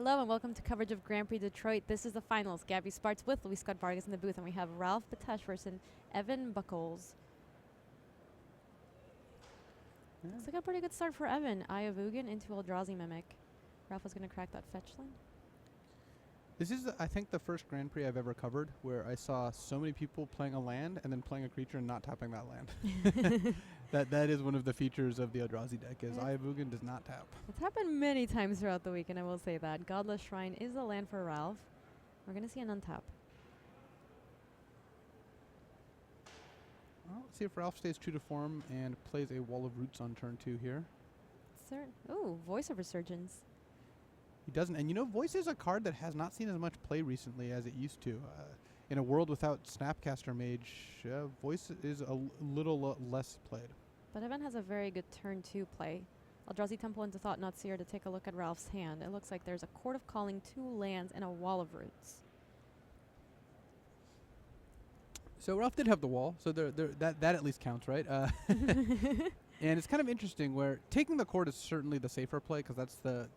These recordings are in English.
Hello and welcome to coverage of Grand Prix Detroit. This is the finals. Gabby Sparts with Luis Scott Vargas in the booth, and we have Ralph Batesh versus Evan Buckles. Yeah. Looks like a pretty good start for Evan. Eye of Ugin into Eldrazi Mimic. Ralph was going to crack that fetch line. This is, I think, the first Grand Prix I've ever covered where I saw so many people playing a land and then playing a creature and not tapping that land. That is one of the features of the Eldrazi deck, is Eye of Ugin does not tap. It's happened many times throughout the week, and I will say that. Godless Shrine is the land for Ralph. We're going to see an untap. Well, let's see if Ralph stays true to form and plays a Wall of Roots on turn 2 here. Ooh, Voice of Resurgence. He doesn't. And you know, Voice is a card that has not seen as much play recently as it used to. In a world without Snapcaster Mage, Voice is a little less played. But Evan has a very good turn 2 play. Eldrazi Temple into Thought-Knot Seer to take a look at Ralph's hand. It looks like there's a Court of Calling, 2 lands, and a Wall of Roots. So Ralph did have the wall, so that at least counts, right? And it's kind of interesting where taking the court is certainly the safer play because that's the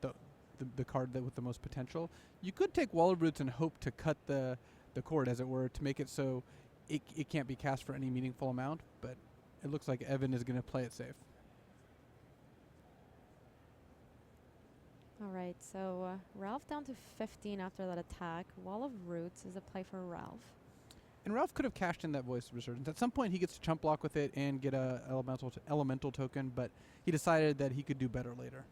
card with the most potential. You could take Wall of Roots and hope to cut the court, as it were, to make it so it can't be cast for any meaningful amount, but it looks like Evan is going to play it safe. All right, so Ralph down to 15 after that attack. Wall of Roots is a play for Ralph. And Ralph could have cashed in that Voice of Resurgence. At some point, he gets to chump block with it and get a elemental token, but he decided that he could do better later.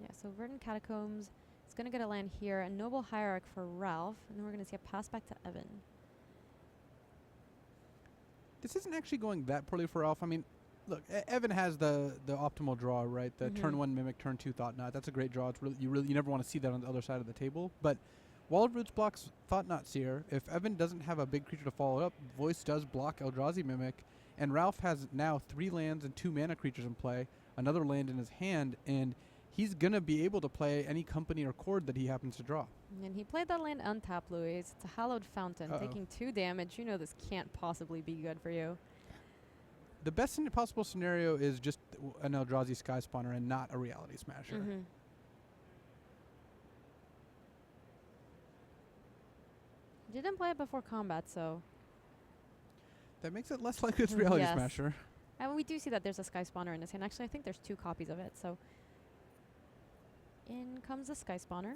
Yeah, so Verdant Catacombs is going to get a land here, a Noble Hierarch for Ralph, and then we're going to see a pass back to Evan. This isn't actually going that poorly for Ralph. I mean, look, Evan has the optimal draw, right? The turn 1 Mimic, turn 2 Thought-Knot. That's a great draw. It's you never want to see that on the other side of the table. But Wall of Roots blocks Thought-Knot Seer. If Evan doesn't have a big creature to follow it up, Voice does block Eldrazi Mimic, and Ralph has now 3 lands and 2 mana creatures in play, another land in his hand, and he's going to be able to play any company or chord that he happens to draw. And he played that land untapped, Louis. It's a Hallowed Fountain, taking 2 damage. You know this can't possibly be good for you. The best possible scenario is just an Eldrazi Sky Spawner and not a Reality Smasher. Didn't play it before combat, so... That makes it less likely it's Reality Smasher. And we do see that there's a Sky Spawner in his hand. Actually, I think there's 2 copies of it, so... In comes the Sky Spawner.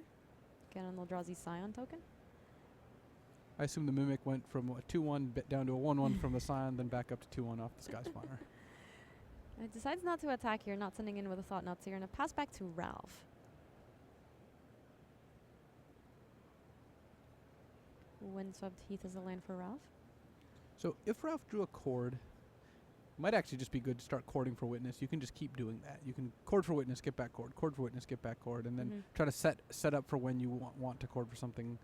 Get an Eldrazi Scion token. I assume the Mimic went from a 2-1 down to a 1-1 from the Scion, then back up to 2-1 off the Sky Spawner. It decides not to attack here, not sending in with a Thought-Knot Seer, and a pass back to Ralph. Windswept Heath is a land for Ralph. So if Ralph drew a chord, it might actually just be good to start chording for Witness. You can just keep doing that. You can chord for Witness, get back chord for Witness, get back chord, and then try to set up for when you want to chord for something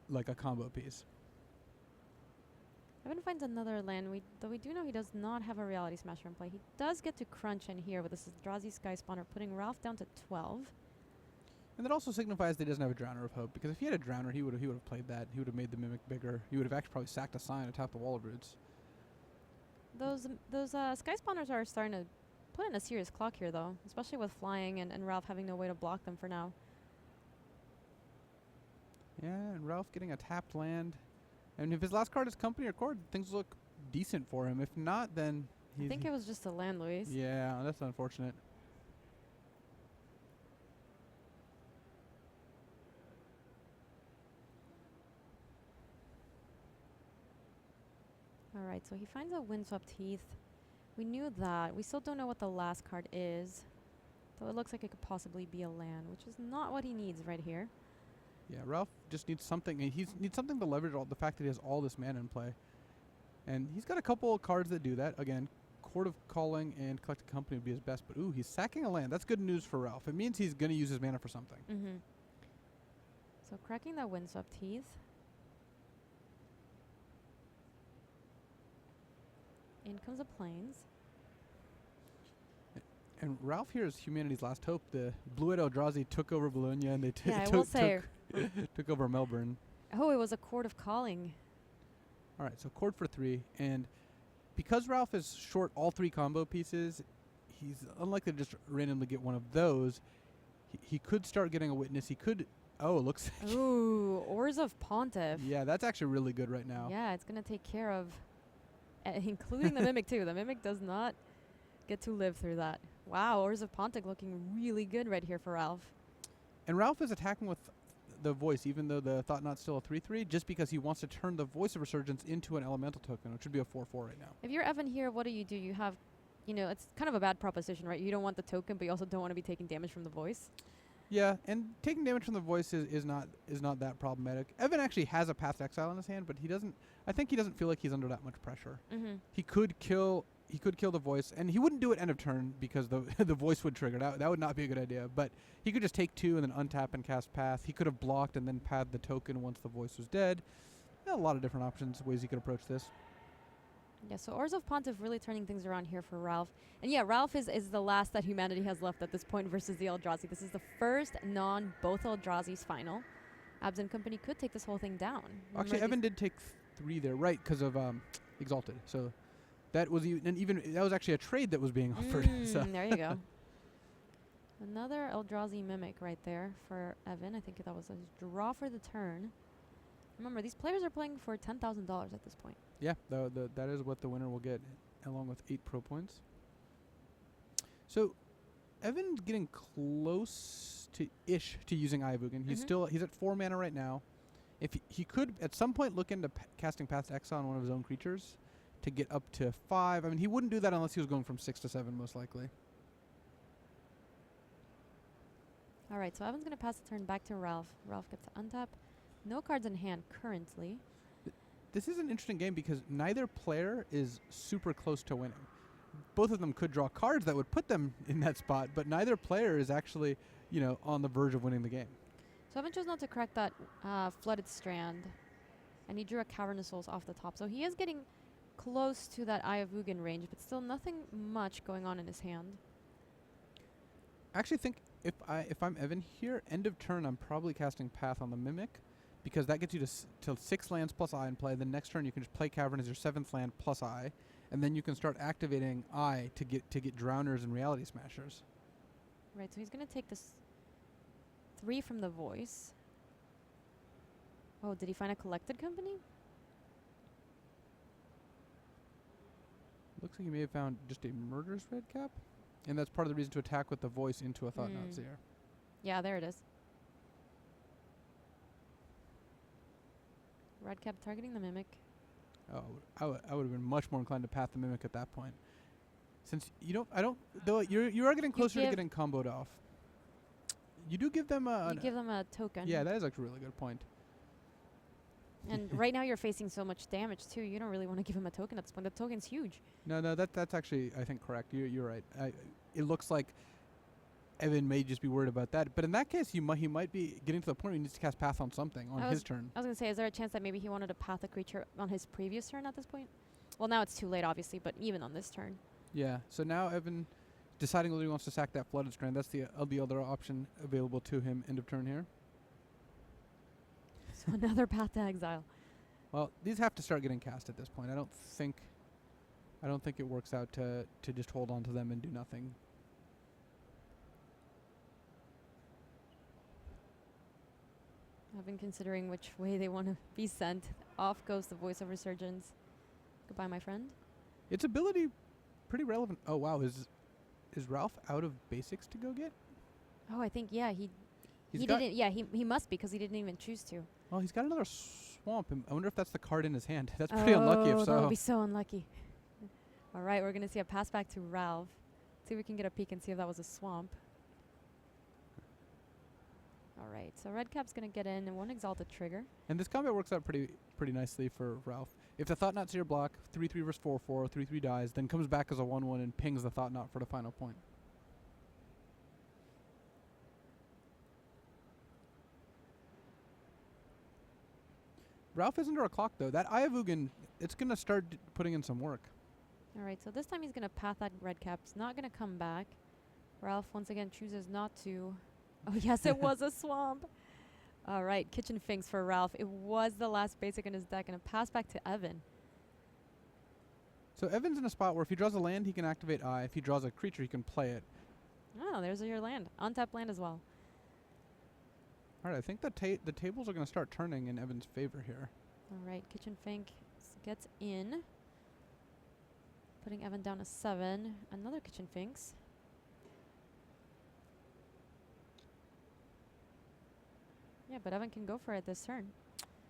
like a combo piece. Evan finds another land, though we do know he does not have a Reality Smasher in play. He does get to crunch in here with this Eldrazi Sky Spawner, putting Ralph down to 12. And that also signifies that he doesn't have a Drowner of Hope, because if he had a Drowner, he would have played that. He would have made the Mimic bigger. He would have actually probably sacked a Scion and tapped the Wall of Roots. Those Sky Spawners are starting to put in a serious clock here, though, especially with flying and Ralph having no way to block them for now. Yeah, and Ralph getting a tapped land. And if his last card is Company or Chord, things look decent for him. If not, then I think it was just a land, Luis. Yeah, that's unfortunate. All right, so he finds a Windswept Heath. We knew that. We still don't know what the last card is, though it looks like it could possibly be a land, which is not what he needs right here. Yeah, Ralph just needs something. He needs something to leverage the fact that he has all this mana in play. And he's got a couple of cards that do that. Again, Court of Calling and Collected Company would be his best. But, ooh, he's sacking a land. That's good news for Ralph. It means he's going to use his mana for something. So cracking that Windswept Heath. In comes the Plains. And Ralph here is humanity's last hope. The Blue-Eyed Eldrazi took over Bologna, and they took over Melbourne. Oh, it was a Court of Calling. All right, so chord for 3. And because Ralph is short all 3 combo pieces, he's unlikely to just randomly get one of those. He could start getting a Witness. He could Oh, it looks like. Ooh, Oars of Pontiff. Yeah, that's actually really good right now. Yeah, it's going to take care of, including the Mimic too. The Mimic does not get to live through that. Wow, Oars of Pontiff looking really good right here for Ralph. And Ralph is attacking with the voice, even though the Thought Knot's still a 3/3, just because he wants to turn the Voice of Resurgence into an elemental token, which would be a 4/4 right now. If you're Evan here, what do? You have, it's kind of a bad proposition, right? You don't want the token, but you also don't want to be taking damage from the voice. Yeah, and taking damage from the voice is not that problematic. Evan actually has a Path to Exile in his hand, but he doesn't. I think he doesn't feel like he's under that much pressure. Mm-hmm. He could kill the voice, and he wouldn't do it end of turn because the the voice would trigger. That would not be a good idea. But he could just take 2 and then untap and cast Path. He could have blocked and then pathed the token once the voice was dead. A lot of different options, ways he could approach this. Yeah, so Oars of Pontiff really turning things around here for Ralph. And yeah, Ralph is the last that humanity has left at this point versus the Eldrazi. This is the first both Eldrazi's final. Abs and company could take this whole thing down. Actually, Evan did take 3 there, right, because of Exalted. So that was that was actually a trade that was being offered. So There you go. Another Eldrazi Mimic right there for Evan. I think that was a draw for the turn. Remember, these players are playing for $10,000 at this point. yeah, that is what the winner will get, along with 8 pro points. So Evan's getting close to using Eye of Ugin. He's at 4 mana right now. If he could at some point look into casting Path to Exile on one of his own creatures to get up to 5. I mean, he wouldn't do that unless he was going from 6 to 7, most likely. All right, so Evan's going to pass the turn back to Ralph. Ralph gets to untap. No cards in hand currently. This is an interesting game because neither player is super close to winning. Both of them could draw cards that would put them in that spot, but neither player is actually, on the verge of winning the game. So Evan chose not to correct that Flooded Strand, and he drew a Cavern of Souls off the top. So he is getting close to that Eye of Ugin range, but still nothing much going on in his hand. I actually think if I'm Evan here, end of turn, I'm probably casting Path on the Mimic, because that gets you to 6 lands plus Eye in play. Then next turn you can just play Cavern as your 7th land plus Eye, and then you can start activating Eye to get Drowners and Reality Smashers. Right, so he's going to take this 3 from the Voice. Oh, did he find a Collected Company? Looks like he may have found just a Murderous Redcap, and that's part of the reason to attack with the Voice into a Thought Knot Seer. Yeah, there it is. Redcap targeting the Mimic. Oh, I would have been much more inclined to Path the Mimic at that point. Since you are getting closer to getting comboed off. You do give them give them a token. Yeah, that is actually a really good point. And right now you're facing so much damage too. You don't really want to give him a token at this point. The token's huge. No, that's actually, I think, correct. You're right. It looks like Evan may just be worried about that. But in that case, he might be getting to the point where he needs to cast Path on something on his turn. I was going to say, is there a chance that maybe he wanted to Path a creature on his previous turn at this point? Well, now it's too late, obviously, but even on this turn. Yeah, so now Evan deciding whether he wants to sack that Flooded Strand. That's the other option available to him end of turn here. So another Path to Exile. Well, these have to start getting cast at this point. I don't think it works out to just hold on to them and do nothing. I've been considering which way they want to be sent. Off goes the Voice of Resurgence. Goodbye, my friend. Its ability, pretty relevant. Oh wow, is Ralph out of basics to go get? Oh, I think he didn't. Yeah, he must be because he didn't even choose to. Well, he's got another swamp. I wonder if that's the card in his hand. That's pretty unlucky if so. That would be so unlucky. All right, we're going to see a pass back to Ralph. See if we can get a peek and see if that was a swamp. All right, so Redcap's going to get in and one Exalted trigger. And this combat works out pretty nicely for Ralph. If the Thought Knot's your block, 3/3 versus 4/4, 3/3 dies, then comes back as a 1/1 and pings the Thought Knot for the final point. Ralph is under a clock, though. That Eye of Ugin, it's going to start putting in some work. All right, so this time he's going to path that Redcap. It's not going to come back. Ralph, once again, chooses not to. Oh, yes, it was a swamp. All right, Kitchen Finks for Ralph. It was the last basic in his deck, and a pass back to Evan. So Evan's in a spot where if he draws a land, he can activate Eye. If he draws a creature, he can play it. Oh, there's your land. Untapped land as well. All right, I think the tables are going to start turning in Evan's favor here. All right, Kitchen Fink gets in, putting Evan down to 7. Another Kitchen Finks. Yeah, but Evan can go for it this turn.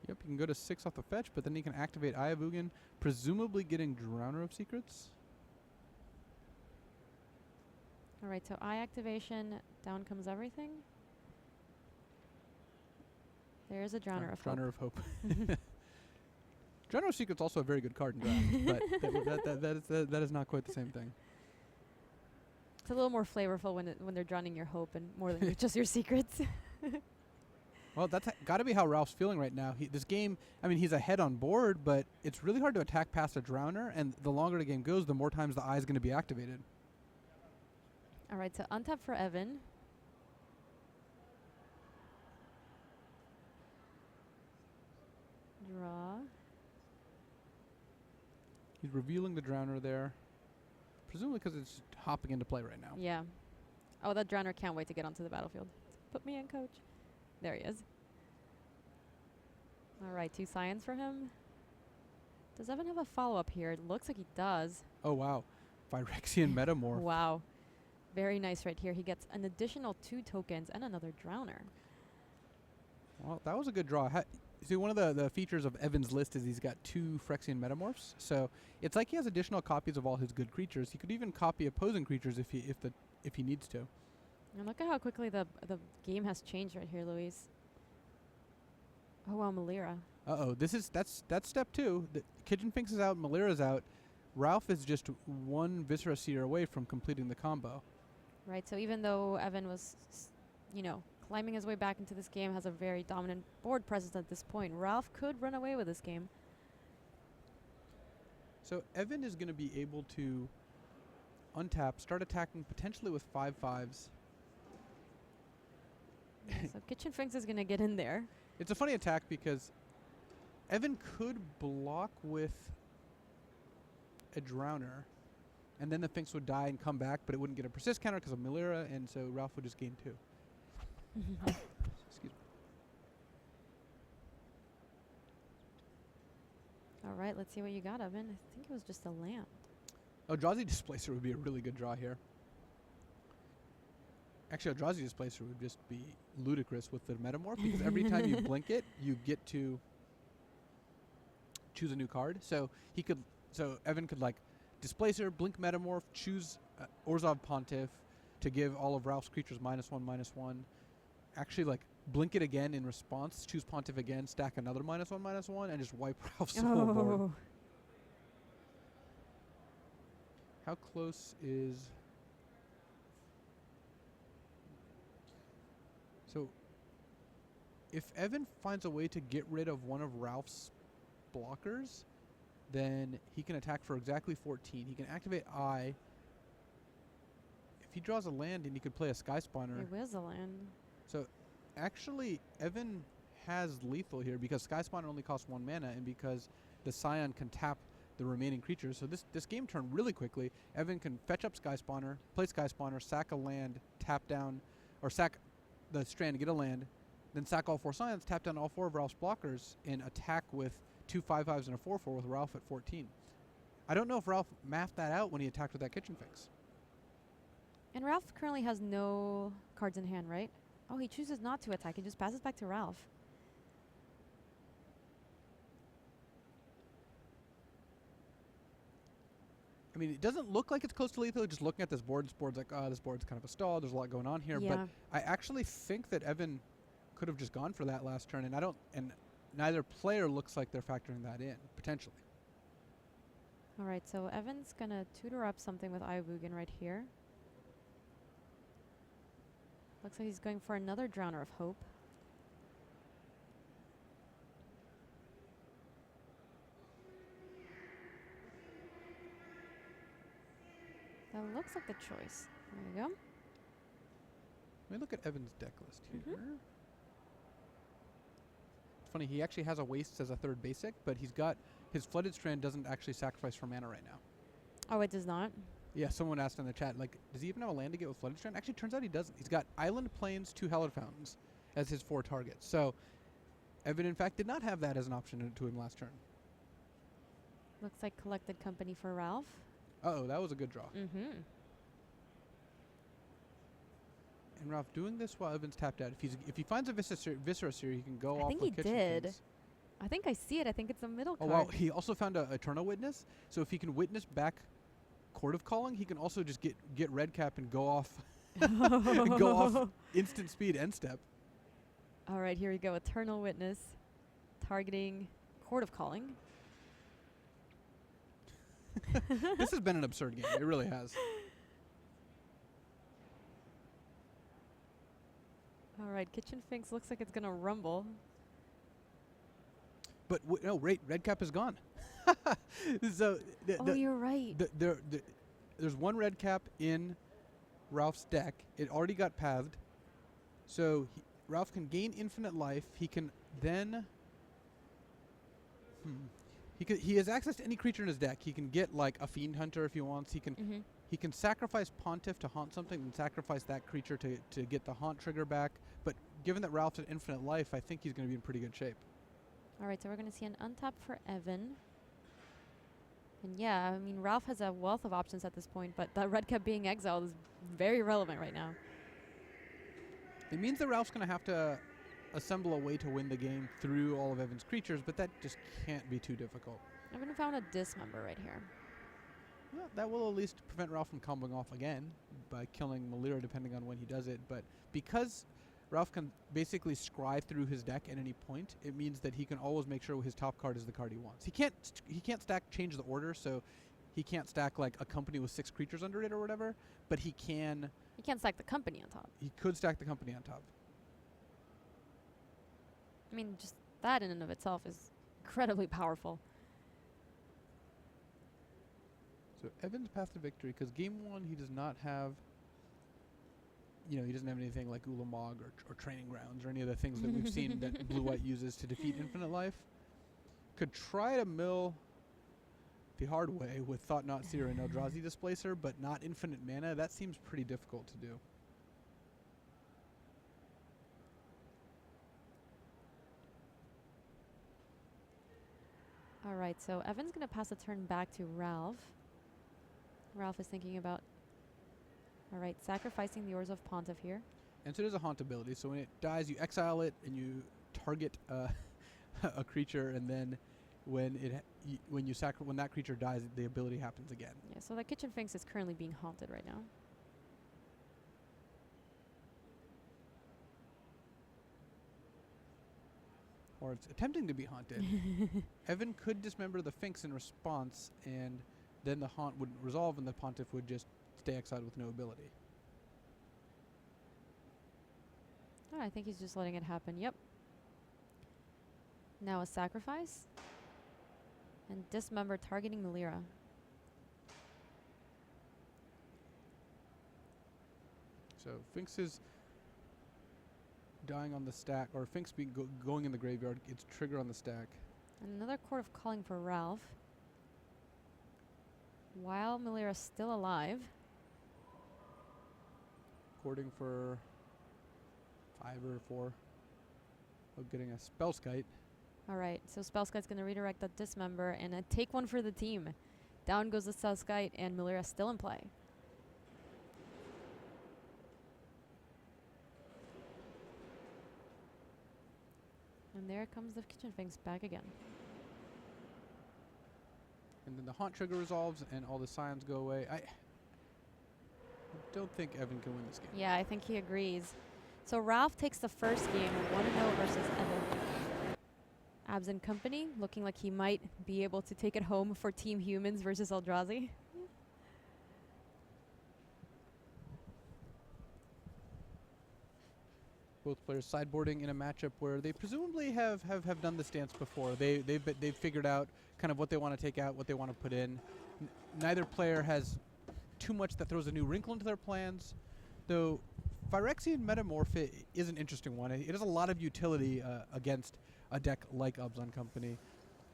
Yep, you can go to 6 off the fetch, but then you can activate Eye of Ugin, presumably getting Drowner of Secrets. All right, so eye activation, down comes everything. There's a Drowner of Hope. Drowner of Hope. Drowner of Secrets also a very good card in draft, but that is not quite the same thing. It's a little more flavorful when they're drowning your hope and more than just your secrets. Well, that's got to be how Ralph's feeling right now. This game, I mean, he's ahead on board, but it's really hard to attack past a Drowner, and the longer the game goes, the more times the eye is going to be activated. All right, so untap for Evan. Draw. He's revealing the Drowner there, presumably because it's hopping into play right now. Yeah. Oh, that Drowner can't wait to get onto the battlefield. Put me in, coach. There he is. All right, 2 Scions for him. Does Evan have a follow-up here? It looks like he does. Oh, wow. Phyrexian Metamorph. Wow. Very nice right here. He gets an additional 2 tokens and another Drowner. Well, that was a good draw. See, one of the features of Evan's list is he's got 2 Phyrexian Metamorphs. So it's like he has additional copies of all his good creatures. He could even copy opposing creatures if he needs to. And look at how quickly the game has changed right here, Luis. Oh, wow, Melira. Uh-oh. That's step 2. The Kitchen Finks is out, Melira's out. Ralph is just 1 Viscera Seer away from completing the combo. Right, so even though Evan was, climbing his way back into this game, has a very dominant board presence at this point, Ralph could run away with this game. So Evan is going to be able to untap, start attacking potentially with 5/5s. So Kitchen Finks is going to get in there. It's a funny attack because Evan could block with a Drowner, and then the Finks would die and come back, but it wouldn't get a persist counter because of Melira, and so Ralph would just gain 2. Excuse me. All right, let's see what you got, Evan. I think it was just a land. Eldrazi Displacer would be a really good draw here. Actually, Eldrazi Displacer would just be ludicrous with the Metamorph, because every time you blink it, you get to choose a new card. So Evan could Displacer, blink Metamorph, choose Orzhov Pontiff to give all of Ralph's creatures -1/-1. Actually, blink it again in response, choose Pontiff again, stack another -1/-1, and just wipe Ralph's whole board. How close is... So, if Evan finds a way to get rid of one of Ralph's blockers, then he can attack for exactly 14. He can activate Eye. If he draws a land, and he could play a Sky Spawner. It was a land. So, actually, Evan has lethal here because Sky Spawner only costs 1 mana, and because the Scion can tap the remaining creatures. So this game turned really quickly. Evan can fetch up Sky Spawner, play Sky Spawner, sack a land, tap down, or sack the strand to get a land, then sack all 4 Scions, tap down all 4 of Ralph's blockers, and attack with 2 5/5s and a 4/4 with Ralph at 14. I don't know if Ralph mapped that out when he attacked with that Kitchen Finks. And Ralph currently has no cards in hand, right? Oh, he chooses not to attack. He just passes back to Ralph. I mean, it doesn't look like it's close to lethal. Just looking at this board's like, this board's kind of a stall. There's a lot going on here. Yeah. But I actually think that Evan could have just gone for that last turn, and neither player looks like they're factoring that in, potentially. All right, so Evan's going to tutor up something with Eye of Ugin right here. Looks like he's going for another Drowner of Hope. That looks like the choice. There you go. Let me look at Evan's deck list here. It's funny, he actually has a Wastes as a 3rd basic, but he's got his Flooded Strand doesn't actually sacrifice for mana right now. Oh, it does not? Yeah, someone asked in the chat, does he even have a land to get with Flooded Strand? Actually, turns out he doesn't. He's got Island Plains, 2 Hallowed Fountains. as his 4 targets. So Evan, in fact, did not have that as an option to him last turn. Looks like collected company for Ralph. Uh-oh, that was a good draw. Mm-hmm. And Ralph doing this while Evan's tapped out. If he finds a Viscera here, he can go off. I think with he Kitchen did. Finks. I think I see it. I think it's a middle Oh, card. wow. He also found a Eternal Witness. So if he can witness back Court of Calling, he can also just get red cap and go off and go off instant speed end step. All right, here we go. Eternal Witness targeting Court of Calling. This has been an absurd game. It really has. All right, Kitchen Finks looks like it's going to rumble. But no, red cap is gone. So You're right. there's 1 red cap in Ralph's deck. It already got pathed. So Ralph can gain infinite life. He can then... He has access to any creature in his deck. He can get like a Fiend Hunter if he wants. He can sacrifice Pontiff to haunt something and sacrifice that creature to get the haunt trigger back. But given that Ralph's at infinite life, I think he's going to be in pretty good shape. All right, so we're going to see an untap for Evan. And yeah, I mean, Ralph has a wealth of options at this point, but that red cap being exiled is very relevant right now. It means that Ralph's going to have to assemble a way to win the game through all of Evan's creatures, but that just can't be too difficult. Evan found a dismember right here. Well, that will at least prevent Ralph from comboing off again by killing Melira depending on when he does it. But because Ralph can basically scry through his deck at any point, it means that he can always make sure his top card is the card he wants. He can't stack change the order, so he can't stack like a company with 6 creatures under it or whatever, but he can... He can't stack the company on top. He could stack the company on top. I mean, just that in and of itself is incredibly powerful. So Evan's path to victory, because game 1 he does not have... he doesn't have anything like Ulamog or Training Grounds or any of the things that we've seen that Blue-White uses to defeat Infinite Life. Could try to mill the hard way with Thought Not Seer and Eldrazi Displacer, but not infinite mana. That seems pretty difficult to do. All right, so Evan's going to pass the turn back to Ralph. Ralph is thinking about, all right, sacrificing the Oars of Pontiff here. And so it is a haunt ability, so when it dies, you exile it and you target a creature, and then when that creature dies, the ability happens again. Yeah, so the Kitchen Finks is currently being haunted right now. Or it's attempting to be haunted. Evan could dismember the Finks in response, and then the haunt would resolve and the Pontiff would just stay exiled with no ability. Oh, I think he's just letting it happen. Yep. Now a sacrifice. And dismember targeting Melira. So Finks is dying on the stack, or Finks being going in the graveyard. It's trigger on the stack. And another Court of Calling for Ralph. While Melira's still alive. Courting for 5 or 4 of getting a Spellskite. All right, so Spellskite's going to redirect that dismember and take one for the team. Down goes the Spellskite, and Melira's still in play. And there comes the Kitchen Finks back again. And then the haunt trigger resolves and all the scions go away. I don't think Evan can win this game. Yeah, I think he agrees. So Ralph takes the first game, 1-0 versus Evan. Abs and company, looking like he might be able to take it home for Team Humans versus Eldrazi. Both players sideboarding in a matchup where they presumably have done this dance before. They've figured out kind of what they want to take out, what they want to put in. Neither player has too much that throws a new wrinkle into their plans, though Phyrexian Metamorph is an interesting one. It has a lot of utility against a deck like Abzan Company.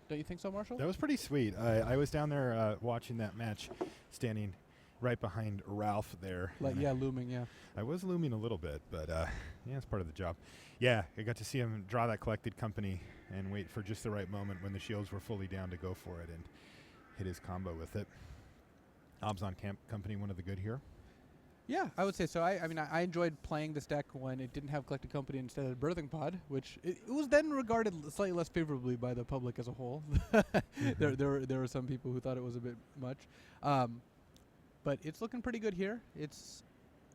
Don't you think so, Marshall? That was pretty sweet. I was down there watching that match, standing right behind Ralph there. Like, yeah, looming, yeah. I was looming a little bit, but yeah, it's part of the job. Yeah, I got to see him draw that collected company and wait for just the right moment when the shields were fully down to go for it and hit his combo with it. Obzon Company, one of the good here. Yeah, I would say so. I mean, I enjoyed playing this deck when it didn't have Collected Company instead of Birthing Pod, which it was then regarded slightly less favorably by the public as a whole. There were some people who thought it was a bit much, but it's looking pretty good here. It's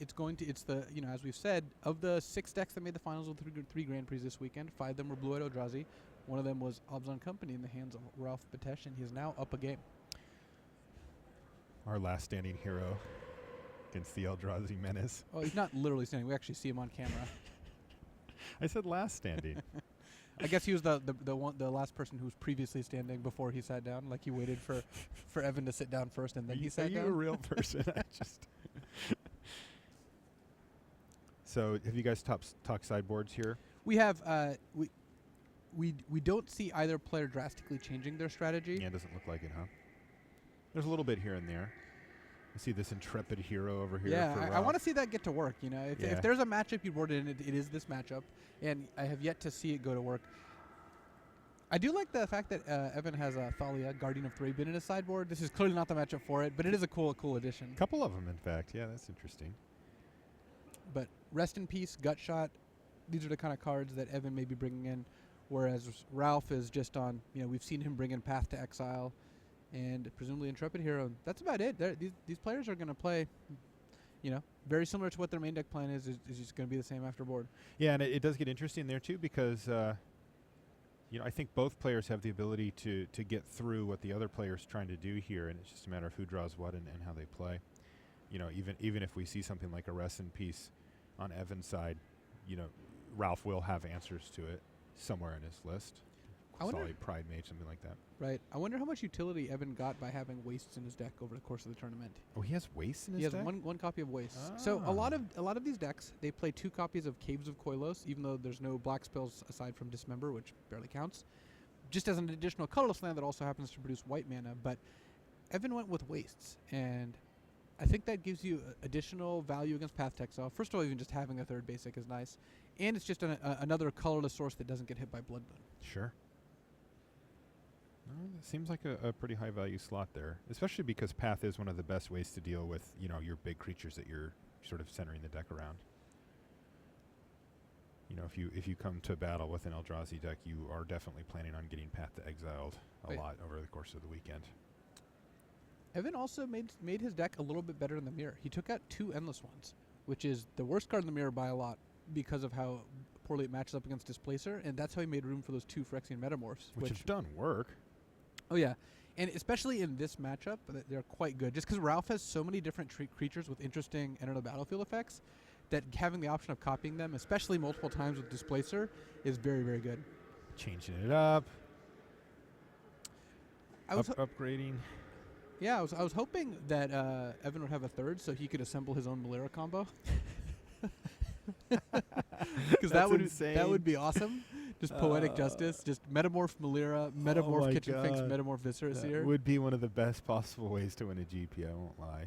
the, you know, as we've said, of the 6 decks that made the finals of the 3 Grand Prix this weekend, 5 of them were Blue-Eyed Eldrazi. One of them was Obzon Company in the hands of Ralph Batesh, and he is now up a game. Our last standing hero against the Eldrazi menace. Oh, he's not literally standing. We actually see him on camera. I said last standing. I guess he was the last person who was previously standing before he sat down. Like he waited for Evan to sit down first, and then he sat down. Are you a real person? I just. So, have you guys talked sideboards here? We have. We don't see either player drastically changing their strategy. Yeah, it doesn't look like it, huh? There's a little bit here and there. I see this intrepid hero over here. Yeah, I want to see that get to work. You know, if there's a matchup you boarded in, it is this matchup, and I have yet to see it go to work. I do like the fact that Evan has Thalia, Guardian of Thraben, in his sideboard. This is clearly not the matchup for it, but it is a cool addition. A couple of them, in fact. Yeah, that's interesting. But Rest in Peace, Gutshot, these are the kind of cards that Evan may be bringing in, whereas Ralph is just on, you know, we've seen him bring in Path to Exile and presumably Intrepid Hero. That's about it. These players are going to play, you know, very similar to what their main deck plan is just going to be the same after board. Yeah, and it does get interesting there, too, because, you know, I think both players have the ability to get through what the other player's trying to do here, and it's just a matter of who draws what and how they play. You know, even if we see something like a Rest in Peace on Evan's side, you know, Ralph will have answers to it somewhere in his list. Solid Pride Mage, something like that. Right. I wonder how much utility Evan got by having Wastes in his deck over the course of the tournament. Oh, he has Wastes in his deck? He has one copy of Wastes. So a lot of these decks, they play 2 copies of Caves of Koilos, even though there's no black spells aside from Dismember, which barely counts. Just as an additional colorless land that also happens to produce white mana. But Evan went with Wastes, and I think that gives you additional value against Path to Exile. First of all, even just having a 3rd basic is nice. And it's just another colorless source that doesn't get hit by Bloodmoon. Sure. It seems like a pretty high value slot there, especially because Path is one of the best ways to deal with, you know, your big creatures that you're sort of centering the deck around. You know, if you come to battle with an Eldrazi deck, you are definitely planning on getting Path to Exiled a lot over the course of the weekend. Evan also made his deck a little bit better in the mirror. He took out 2 Endless Ones, which is the worst card in the mirror by a lot because of how poorly it matches up against Displacer, and that's how he made room for those 2 Phyrexian Metamorphs. Which have done work. Oh, yeah. And especially in this matchup, they're quite good. Just because Ralph has so many different creatures with interesting enter the battlefield effects that having the option of copying them, especially multiple times with Displacer, is very, very good. Changing it up. Upgrading. Yeah, I was hoping that Evan would have a 3rd so he could assemble his own Malera combo. Because that would be awesome. Just Poetic Justice, just Metamorph Malera, Metamorph Kitchen Finks, Metamorph Viscera Seer. That would be one of the best possible ways to win a GP, I won't lie.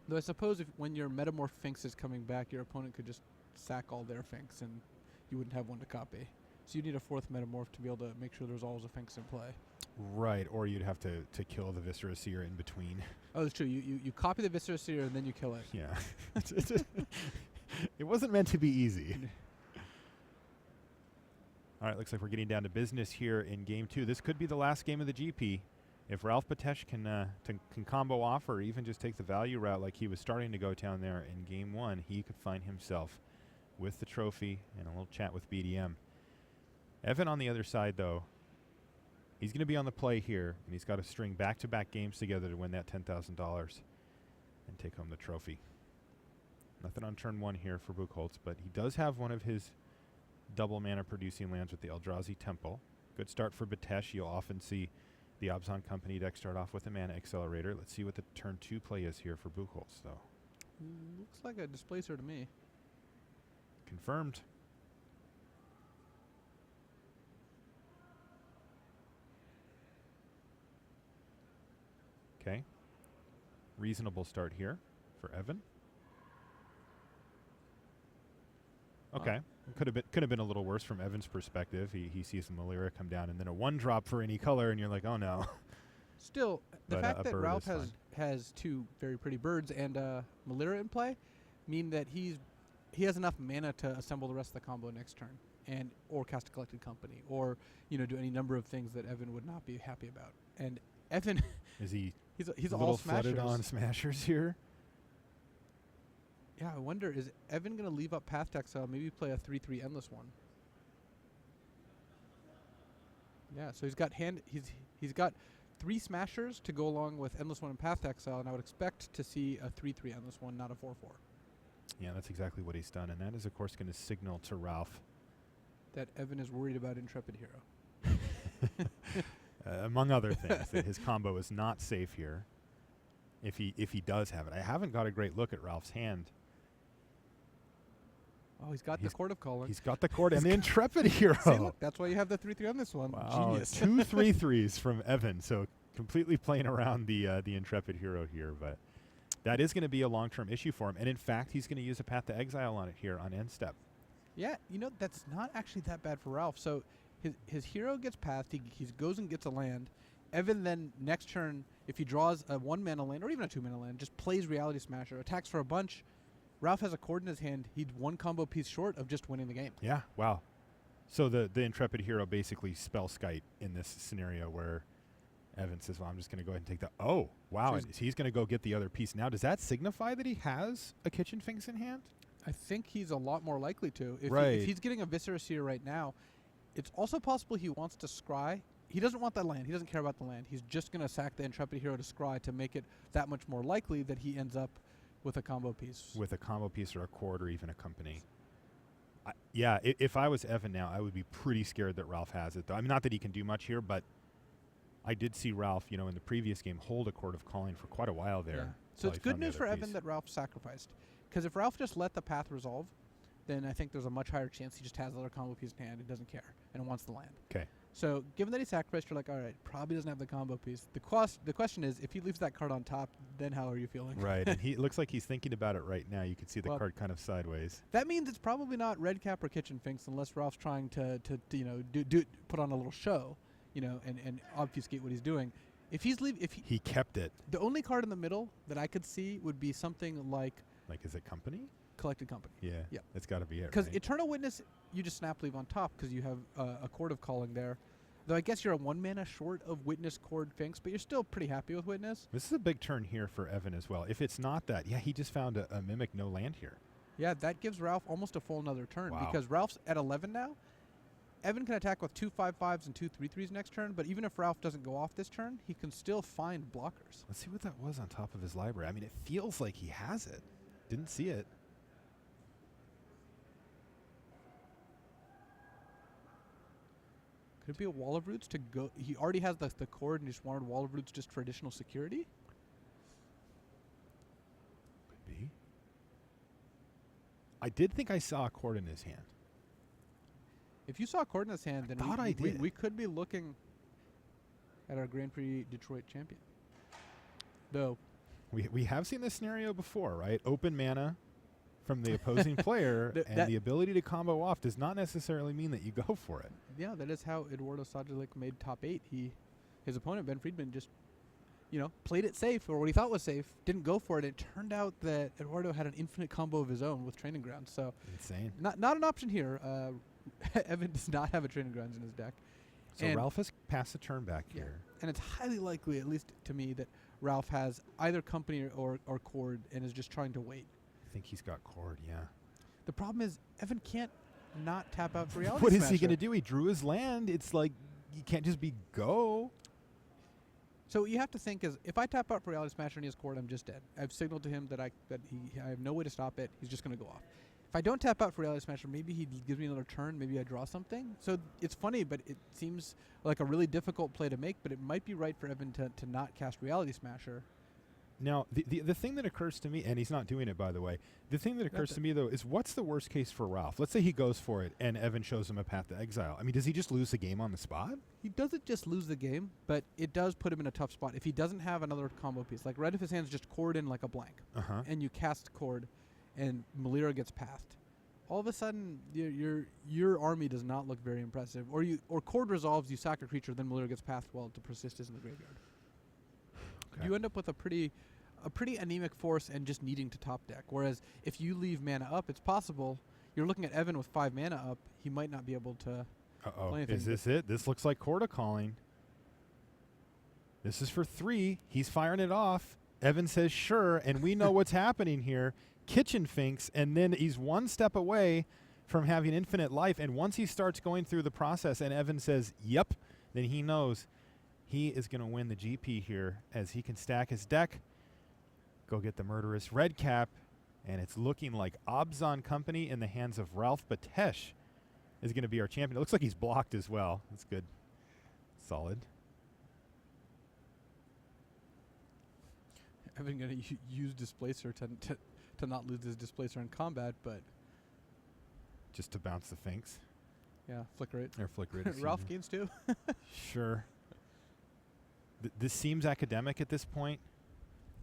Though I suppose when your Metamorph Finks is coming back, your opponent could just sack all their Finks and you wouldn't have one to copy. So you need a 4th Metamorph to be able to make sure there's always a Finks in play. Right, or you'd have to kill the Viscera Seer in between. Oh, that's true. You copy the Viscera Seer and then you kill it. Yeah. It wasn't meant to be easy. All right, looks like we're getting down to business here in Game 2. This could be the last game of the GP. If Ralph Batesh can combo off or even just take the value route like he was starting to go down there in Game 1, he could find himself with the trophy and a little chat with BDM. Evan on the other side, though, he's going to be on the play here, and he's got to string back-to-back games together to win that $10,000 and take home the trophy. Nothing on turn 1 here for Buchholz, but he does have one of his double mana producing lands with the Eldrazi Temple. Good start for Batesh. You'll often see the Obzon Company deck start off with a mana accelerator. Let's see what the turn 2 play is here for Buchholz, though. Looks like a Displacer to me. Confirmed. Okay. Reasonable start here for Evan. Okay. Could have been a little worse from Evan's perspective. He sees the Malira come down and then a 1-drop for any color, and you're like, oh no. Still, the But, fact a that bird Ralph is has two very pretty birds and Malira in play mean that he has enough mana to assemble the rest of the combo next turn, or cast a Collected Company, or do any number of things that Evan would not be happy about. And Evan Is he he's a all little smashers. flooded on smashers here? Yeah, I wonder, is Evan going to leave up Path to Exile, maybe play a 3/3 Endless one? Yeah, so he's got 3 smashers to go along with Endless one and Path to Exile, and I would expect to see a 3/3 Endless one, not a 4/4. Yeah, that's exactly what he's done, and that is, of course, going to signal to Ralph. That Evan is worried about Intrepid Hero. Among other things, that his combo is not safe here. If he does have it. I haven't got a great look at Ralph's hand. Oh, he's got the Court of Calling. He's got the Court and the Intrepid Hero. See, look, that's why you have the 3/3 on this one. Wow, Genius. 2 3/3s from Evan, so completely playing around the Intrepid Hero here, but that is going to be a long-term issue for him. And in fact, he's going to use a Path to Exile on it here on end step. Yeah, that's not actually that bad for Ralph. So his hero gets pathed, he goes and gets a land. Evan then next turn, if he draws a 1-mana land or even a 2-mana land, just plays Reality Smasher, attacks for a bunch. Ralph has a Chord in his hand. He's 1 combo piece short of just winning the game. Yeah, wow. So the Intrepid Hero basically spell Skite in this scenario where Evan says, well, I'm just going to go ahead and take the... Oh, wow. So He's going to go get the other piece. Now, does that signify that he has a Kitchen Finks in hand? I think he's a lot more likely to. Right. If he's getting a Viscera Seer right now, it's also possible he wants to scry. He doesn't want that land. He doesn't care about the land. He's just going to sack the Intrepid Hero to scry to make it that much more likely that he ends up with a combo piece. With a combo piece or a Chord or even a Company. Yeah, if I was Evan now, I would be pretty scared that Ralph has it, though. I mean, not that he can do much here, but I did see Ralph, in the previous game, hold a Court of Calling for quite a while there. Yeah. So it's good news for Evan that Ralph sacrificed. Because if Ralph just let the path resolve, then I think there's a much higher chance he just has another combo piece in hand and doesn't care and wants the land. Okay. So given that he sacrificed, you're like, all right, probably doesn't have the combo piece. The question is, if he leaves that card on top, then how are you feeling? Right, and it looks like he's thinking about it right now. You can see the card kind of sideways. That means it's probably not Red Cap or Kitchen Finks unless Ralph's trying to put on a little show, and obfuscate what he's doing. If he kept it. The only card in the middle that I could see would be something like is it Company? Collected Company. Yeah. That's got to be it. Because right? Eternal Witness, you just snap leave on top because you have a Court of Calling there. Though I guess you're a 1 mana short of Witness, Chord, Finks, but you're still pretty happy with Witness. This is a big turn here for Evan as well. If it's not that, he just found a Mimic no land here. Yeah, that gives Ralph almost a full another turn because Ralph's at 11 now. Evan can attack with 2 5/5s and 2 3/3s next turn, but even if Ralph doesn't go off this turn, he can still find blockers. Let's see what that was on top of his library. I mean, it feels like he has it. Didn't see it. Could it be a Wall of Roots to go? He already has the Chord and just wanted Wall of Roots just for additional security? Could be. I did think I saw a Chord in his hand. If you saw a Chord in his hand, then we could be looking at our Grand Prix Detroit champion. Though. We have seen this scenario before, right? Open mana from the opposing player, and the ability to combo off does not necessarily mean that you go for it. Yeah, that is how Eduardo Sajalik made top 8. His opponent, Ben Friedman, just played it safe, or what he thought was safe, didn't go for it. It turned out that Eduardo had an infinite combo of his own with Training Grounds. So insane. Not an option here. Evan does not have a Training Grounds in his deck. So Ralph has passed the turn back here. And it's highly likely, at least to me, that Ralph has either Company or Chord and is just trying to wait. I think he's got Chord, yeah. The problem is Evan can't not tap out for Reality What Smasher. is he going to do? He drew his land. It's like you can't just be go. So what you have to think is, if I tap out for Reality Smasher and he has Chord, I'm just dead. I've signaled to him that I have no way to stop it. He's just going to go off. If I don't tap out for Reality Smasher, maybe he gives me another turn. Maybe I draw something. So it's funny, but it seems like a really difficult play to make. But it might be right for Evan to not cast Reality Smasher. Now, the thing that occurs to me, and he's not doing it, by the way, the thing that occurs to me, though, is what's the worst case for Ralph? Let's say he goes for it and Evan shows him a path to exile. I mean, does he just lose the game on the spot? He doesn't just lose the game, but it does put him in a tough spot. If he doesn't have another combo piece, like red if his hand's just cored in like a blank, and you cast cord, and Melira gets pathed, all of a sudden your army does not look very impressive. Or cord resolves, you sack a creature, then Melira gets pathed while the persist is in the graveyard. Okay. You end up with a pretty anemic force and just needing to top deck. Whereas if you leave mana up, it's possible. You're looking at Evan with 5 mana up. He might not be able to play anything. Is this it? This looks like Corda calling. This is for 3. He's firing it off. Evan says sure, and we know what's happening here. Kitchen Finks, and then he's one step away from having infinite life. And once he starts going through the process and Evan says, yep, then he knows he is going to win the GP here as he can stack his deck, go get the murderous red cap, and it's looking like Obzon Company in the hands of Ralph Batesh is going to be our champion. It looks like he's blocked as well. That's good. Solid. Evan going to use Displacer to not lose his Displacer in combat, but just to bounce the Finks. Yeah, flicker it. Or flicker it. Ralph gains too. Sure. This seems academic at this point,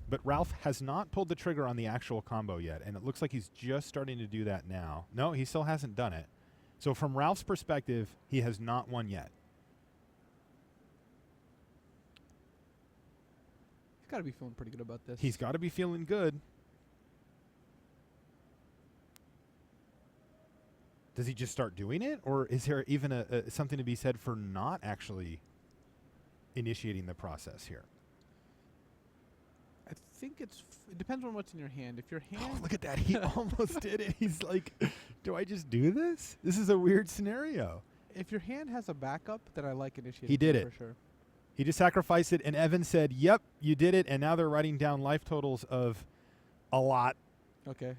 but Ralph has not pulled the trigger on the actual combo yet, and it looks like he's just starting to do that now. No, he still hasn't done it. So from Ralph's perspective, he has not won yet. He's got to be feeling pretty good about this. He's got to be feeling good. Does he just start doing it, or is there even something to be said for not actually initiating the process here? I think it depends on what's in your hand. If your hand... Oh, look at that. He almost did it. He's like, do I just do this? This is a weird scenario. If your hand has a backup, then I like initiating. He did it. For sure. He just sacrificed it, and Evan said, yep, you did it, and now they're writing down life totals of a lot. Okay.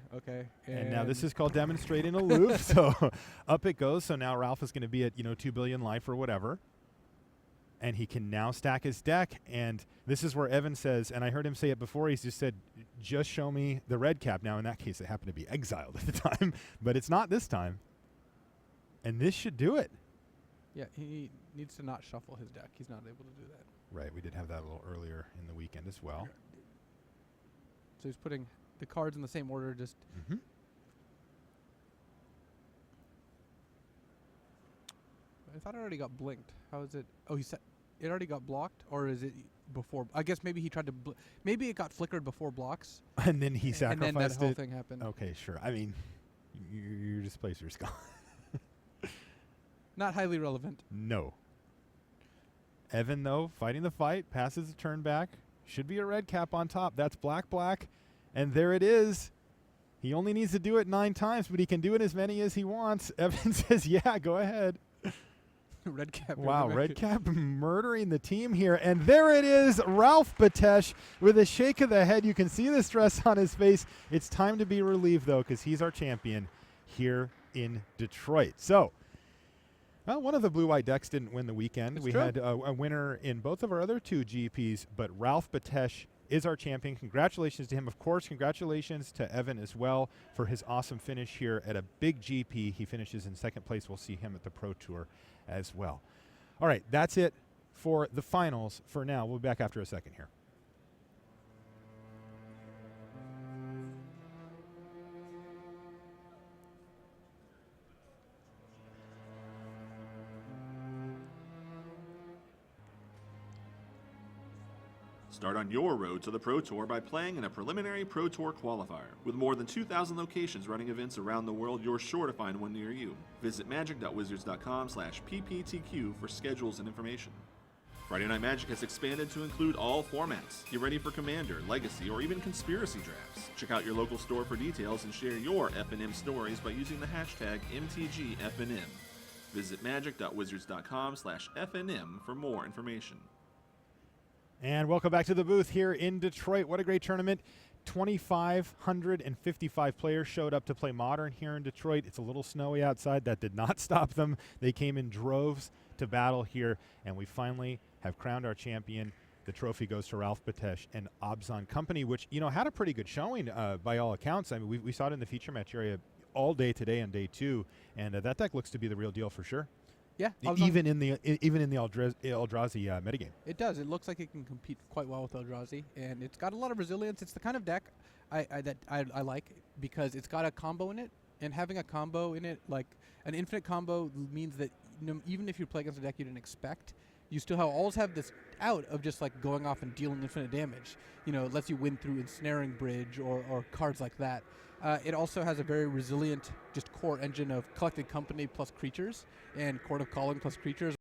And now this is called demonstrating a loop, so up it goes. So now Ralph is going to be at 2 billion life or whatever. And he can now stack his deck, and this is where Evan says, and I heard him say it before, he's just said, just show me the red cap. Now, in that case, it happened to be exiled at the time, but it's not this time. And this should do it. Yeah, he needs to not shuffle his deck. He's not able to do that. Right, we did have that a little earlier in the weekend as well. So he's putting the cards in the same order, just... I thought it already got blinked. How is it? Oh, he said it already got blocked, or is it before? I guess maybe he tried to. Maybe it got flickered before blocks, and then he sacrificed it. And then that whole thing happened. Okay, sure. I mean, your Displacer's gone. Not highly relevant. No. Evan, though, fighting the fight, passes the turn back. Should be a red cap on top. That's black, and there it is. He only needs to do it 9 times, but he can do it as many as he wants. Evan says, "Yeah, go ahead." Red cap. Wow, red cap murdering the team here. And there it is, Ralph Batesh with a shake of the head. You can see the stress on his face. It's time to be relieved, though, because he's our champion here in Detroit. So, well, one of the blue-white decks didn't win the weekend. That's we true. had a winner in both of our other 2 GPs, but Ralph Batesh is our champion. Congratulations to him. Of course, congratulations to Evan as well for his awesome finish here at a big GP. He finishes in 2nd place. We'll see him at the Pro Tour as well. All right, that's it for the finals for now. We'll be back after a second here. Start on your road to the Pro Tour by playing in a preliminary Pro Tour qualifier. With more than 2,000 locations running events around the world, you're sure to find one near you. Visit magic.wizards.com/pptq for schedules and information. Friday Night Magic has expanded to include all formats. Get ready for Commander, Legacy, or even Conspiracy drafts. Check out your local store for details and share your FNM stories by using the hashtag MTGFNM. Visit magic.wizards.com/FNM for more information. And welcome back to the booth here in Detroit. What a great tournament. 2,555 players showed up to play Modern here in Detroit. It's a little snowy outside. That did not stop them. They came in droves to battle here, and we finally have crowned our champion The trophy goes to Ralph Patesh and Obzon Company, which, you know, had a pretty good showing by all accounts. I mean, we saw it in the feature match area all day today on day 2, and that deck looks to be the real deal for sure. Yeah, Even in the Eldrazi metagame. It does. It looks like it can compete quite well with Eldrazi, and it's got a lot of resilience. It's the kind of deck I like because it's got a combo in it, and having a combo in it, like an infinite combo, means that even if you play against a deck you didn't expect, you still always have this out of just like going off and dealing infinite damage. You know, it lets you win through Ensnaring Bridge or cards like that. It also has a very resilient just core engine of Collected Company plus creatures and Court of Calling plus creatures.